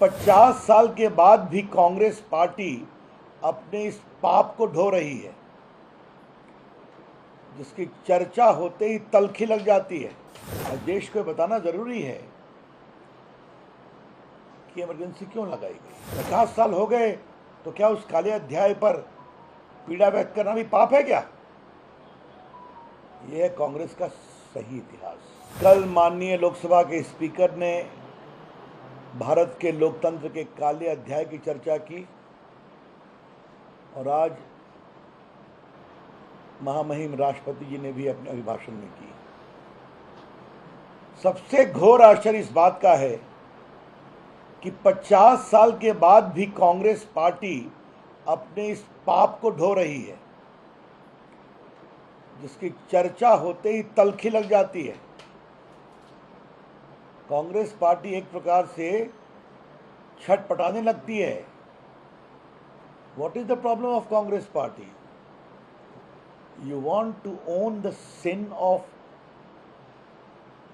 50 साल के बाद भी कांग्रेस पार्टी अपने इस पाप को ढो रही है, जिसकी चर्चा होते ही तलखी लग जाती है। और देश को बताना जरूरी है कि इमरजेंसी क्यों लगाई गई। 50 साल हो गए तो क्या उस काले अध्याय पर पीड़ा व्यक्त करना भी पाप है क्या? यह है कांग्रेस का सही इतिहास। कल माननीय लोकसभा के स्पीकर ने भारत के लोकतंत्र के काले अध्याय की चर्चा की और आज महामहिम राष्ट्रपति जी ने भी अपने अभिभाषण में की। सबसे घोर आश्चर्य इस बात का है कि 50 साल के बाद भी कांग्रेस पार्टी अपने इस पाप को ढो रही है, जिसकी चर्चा होते ही तलखी लग जाती है। कांग्रेस पार्टी एक प्रकार से छटपटाने लगती है। What is the problem of Congress party? You want to own the sin of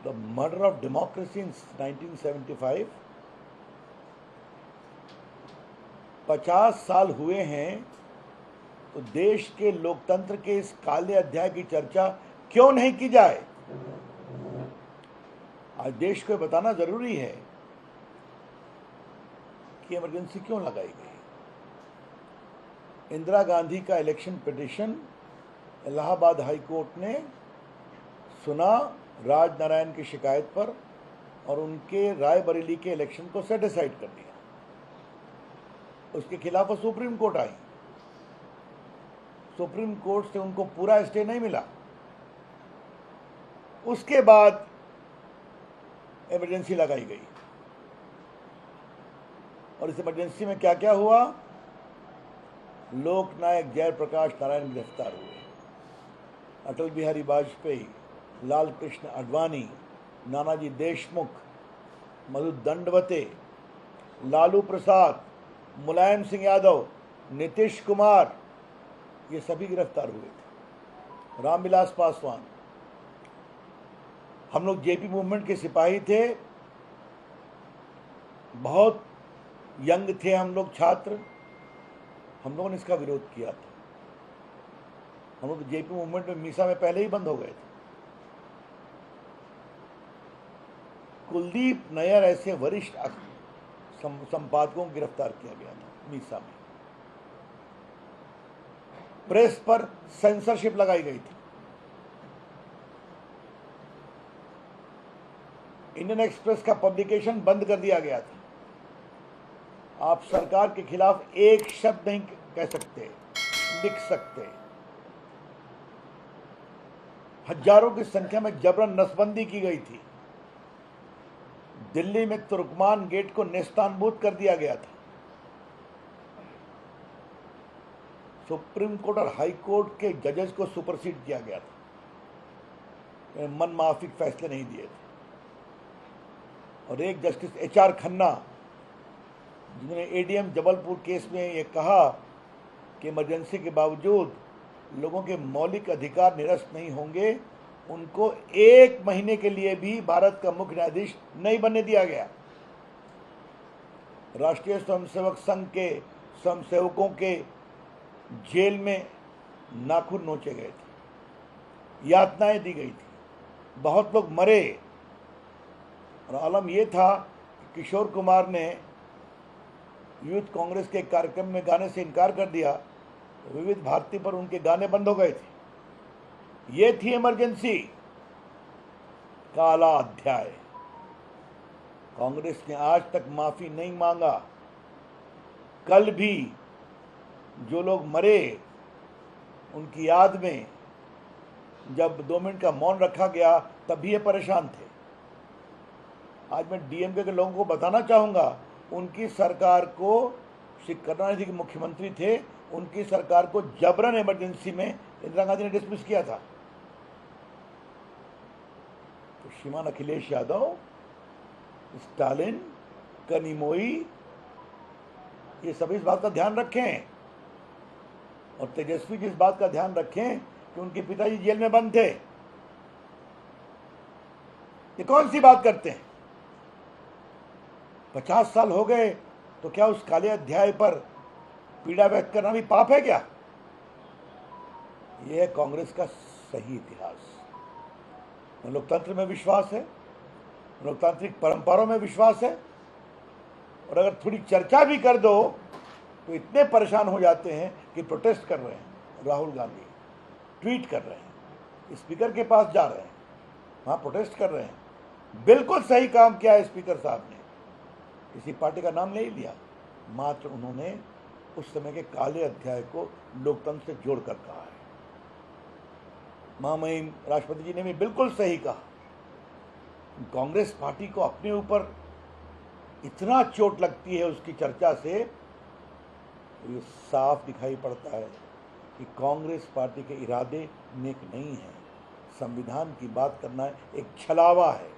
the murder of democracy in 1975? 50 साल हुए हैं तो देश के लोकतंत्र के इस काले अध्याय की चर्चा क्यों नहीं की जाए? आज देश को बताना जरूरी है कि इमरजेंसी क्यों लगाई गई। इंदिरा गांधी का election petition Allahabad high court ने सुना राजनारायण की शिकायत पर और उनके रायबरेली के इलेक्शन को सेटिसाइड कर दिया। उसके खिलाफ वो सुप्रीम कोर्ट आई। सुप्रीम कोर्ट से उनको पूरा स्टे नहीं मिला। उसके बाद इमरजेंसी लगाई गई और इस इमरजेंसी में क्या क्या हुआ? लोकनायक जयप्रकाश नारायण गिरफ्तार हुए, अटल बिहारी वाजपेयी, लाल कृष्ण आडवाणी, नानाजी देशमुख, मधु दंडवते, लालू प्रसाद, मुलायम सिंह यादव, नीतीश कुमार, ये सभी गिरफ्तार हुए थे। रामविलास पासवान। हम लोग जेपी मूवमेंट के सिपाही थे, बहुत यंग थे हम लोग, छात्र। हम लोगों ने इसका विरोध किया था। हम लोग जेपी मूवमेंट में मीसा में पहले ही बंद हो गए थे। कुलदीप नैयर ऐसे वरिष्ठ संपादकों को गिरफ्तार किया गया था मीसा में। प्रेस पर सेंसरशिप लगाई गई थी। इंडियन एक्सप्रेस का पब्लिकेशन बंद कर दिया गया था। आप सरकार के खिलाफ एक शब्द नहीं कह सकते, लिख सकते। हजारों की संख्या में जबरन नसबंदी की गई थी। दिल्ली में तुर्कमान गेट को नेस्तानबूद कर दिया गया था। सुप्रीम कोर्ट और हाई कोर्ट के जजेस को सुपरसीड किया गया था, मन माफिक फैसले नहीं दिए थे। और एक जस्टिस HR खन्ना, जिन्होंने ADM जबलपुर केस में ये कहा कि इमरजेंसी के बावजूद लोगों के मौलिक अधिकार निरस्त नहीं होंगे, उनको 1 महीने के लिए भी भारत का मुख्य न्यायाधीश नहीं बनने दिया गया। राष्ट्रीय स्वयंसेवक संघ के स्वयंसेवकों के जेल में नाखून नोचे गए थे, यातनाएं दी गई थी, बहुत लोग मरे। और आलम यह था कि किशोर कुमार ने यूथ कांग्रेस के कार्यक्रम में गाने से इनकार कर दिया, तो विविध भारती पर उनके गाने बंद हो गए थे। ये थी इमरजेंसी, काला अध्याय। कांग्रेस ने आज तक माफी नहीं मांगा। कल भी जो लोग मरे उनकी याद में जब 2 मिनट का मौन रखा गया, तब भी ये परेशान थे। आज मैं DMK के लोगों को बताना चाहूंगा, उनकी सरकार को, श्री करुणानिधि के मुख्यमंत्री थे, उनकी सरकार को जबरन इमरजेंसी में इंदिरा गांधी ने डिसमिस किया था। तो श्रीमान अखिलेश यादव, स्टालिन, कनिमोई, ये सभी इस बात का ध्यान रखें। और तेजस्वी जी इस बात का ध्यान रखें कि उनके पिताजी जेल में बंद थे। ये कौन सी बात करते हैं? 50 साल हो गए तो क्या उस काले अध्याय पर पीड़ा व्यक्त करना भी पाप है क्या? यह है कांग्रेस का सही इतिहास। लोकतंत्र में विश्वास है, लोकतांत्रिक परंपराओं में विश्वास है, और अगर थोड़ी चर्चा भी कर दो तो इतने परेशान हो जाते हैं कि प्रोटेस्ट कर रहे हैं। राहुल गांधी ट्वीट कर रहे हैं, स्पीकर के पास जा रहे हैं, वहाँ प्रोटेस्ट कर रहे हैं। बिल्कुल सही काम किया है स्पीकर साहब ने, किसी पार्टी का नाम नहीं लिया, मात्र उन्होंने उस समय के काले अध्याय को लोकतंत्र से जोड़कर कहा है। महामहिम राष्ट्रपति जी ने भी बिल्कुल सही कहा। कांग्रेस पार्टी को अपने ऊपर इतना चोट लगती है उसकी चर्चा से, तो ये साफ दिखाई पड़ता है कि कांग्रेस पार्टी के इरादे नेक नहीं हैं। संविधान की बात करना एक छलावा है।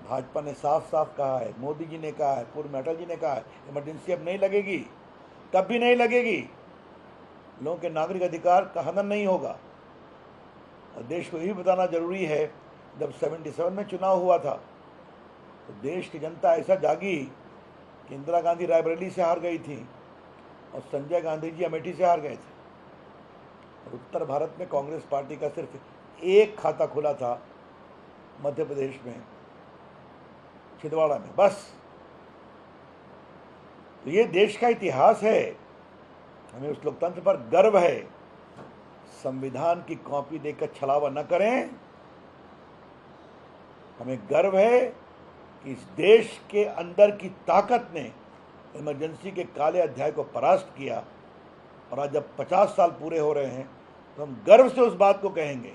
भाजपा ने साफ साफ कहा है, मोदी जी ने कहा है, पूर्व में अटल जी ने कहा है, इमरजेंसी अब नहीं लगेगी, कभी नहीं लगेगी। लोगों के नागरिक अधिकार का हनन नहीं होगा। और देश को यही बताना जरूरी है, जब 77 में चुनाव हुआ था तो देश की जनता ऐसा जागी कि इंदिरा गांधी रायबरेली से हार गई थी और संजय गांधी जी अमेठी से हार गए थे। और उत्तर भारत में कांग्रेस पार्टी का सिर्फ एक खाता खुला था, मध्य प्रदेश में छिंदवाड़ा में, बस। तो ये देश का इतिहास है, हमें उस लोकतंत्र पर गर्व है। संविधान की कॉपी देकर छलावा न करें। हमें गर्व है कि इस देश के अंदर की ताकत ने इमरजेंसी के काले अध्याय को परास्त किया, और आज जब 50 साल पूरे हो रहे हैं तो हम गर्व से उस बात को कहेंगे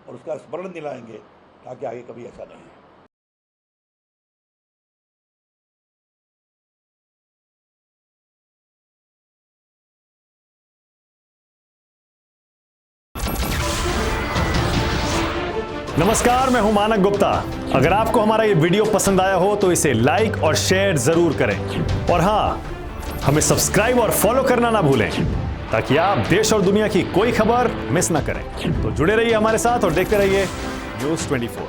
और उसका स्मरण दिलाएंगे, ताकि आगे कभी ऐसा नहीं हो। नमस्कार, मैं हूं मानक गुप्ता। अगर आपको हमारा ये वीडियो पसंद आया हो तो इसे लाइक और शेयर जरूर करें, और हां, हमें सब्सक्राइब और फॉलो करना ना भूलें, ताकि आप देश और दुनिया की कोई खबर मिस ना करें। तो जुड़े रहिए हमारे साथ और देखते रहिए न्यूज़ 24।